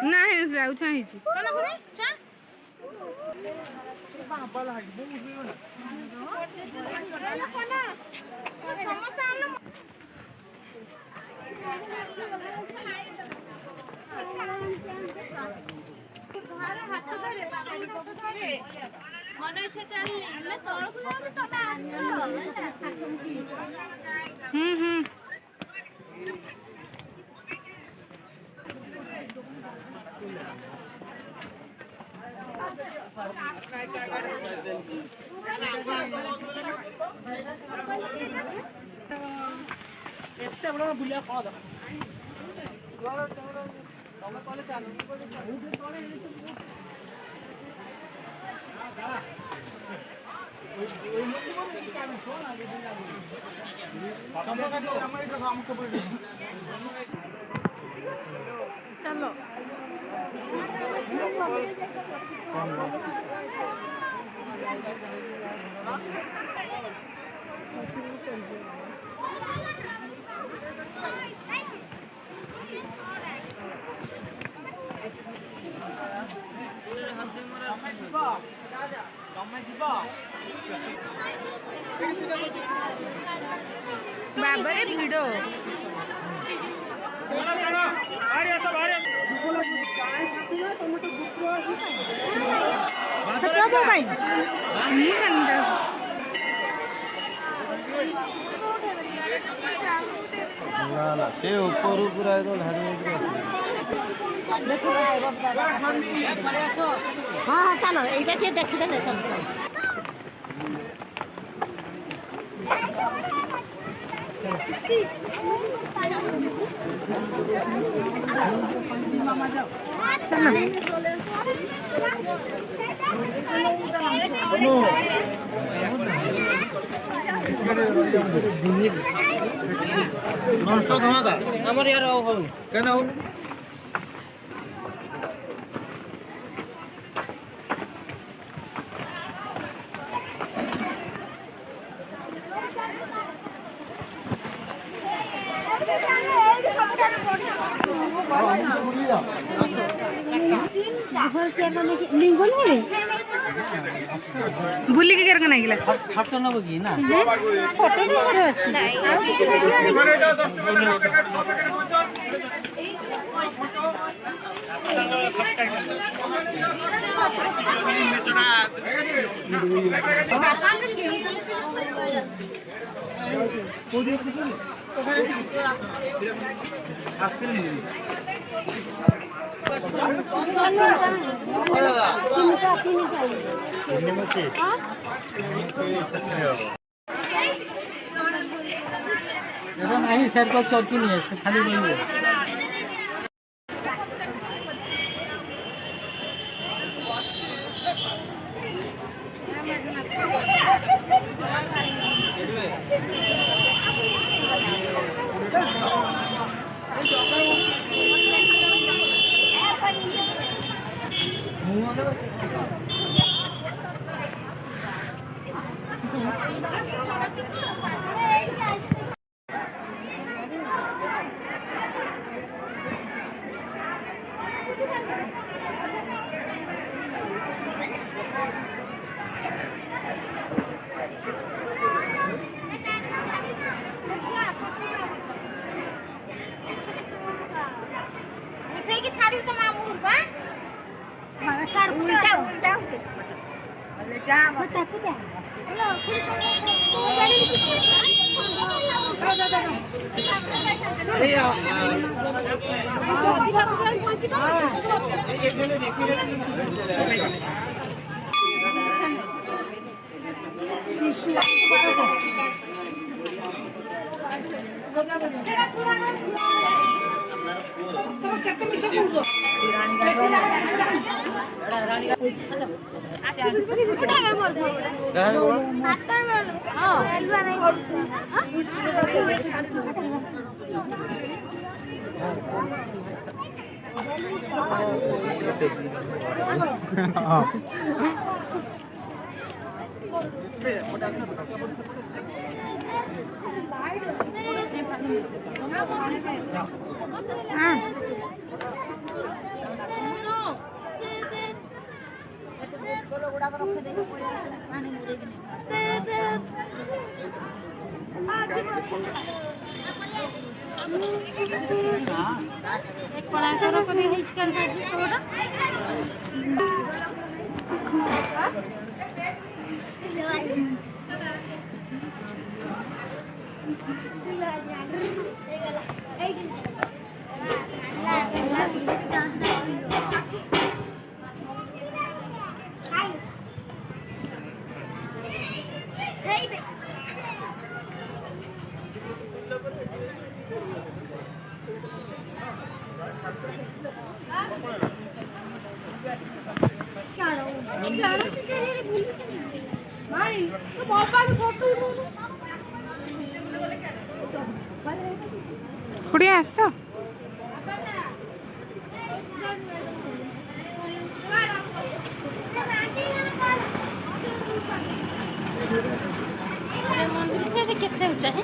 नाही जाऊ चाहीची एते बड़ा बुलिया खा दो चलो बाबरे भिड़ ना से ऊपर पूरा एकदम हाँ हाँ चलो এইটা ঠিক দেখিদেলে চলো নষ্ট ধমাদা আমার ইয়ার হল কেন হল बुली के करके नहीं गिला ফটো নেব কি না ফটো নিয়ে আছে নাই আর কিছু এখন আহি স্যার কো চরকি নিয়ে এসে খালি বলবে खुड़ी आस मंदिर केते ऊंचा है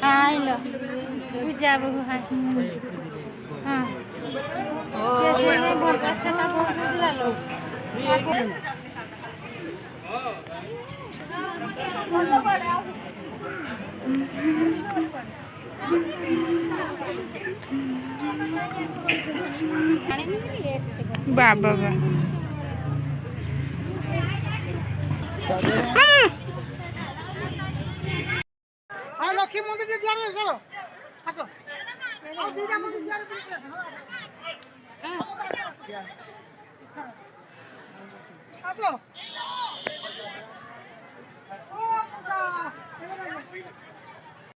आइलो पूजा बहु है हाँ ये बरका से ना बहुत लालो बाबा बा लक्ष्मी मंदिर के द्वार सर आसो और दीदा मंदिर द्वार पे आसो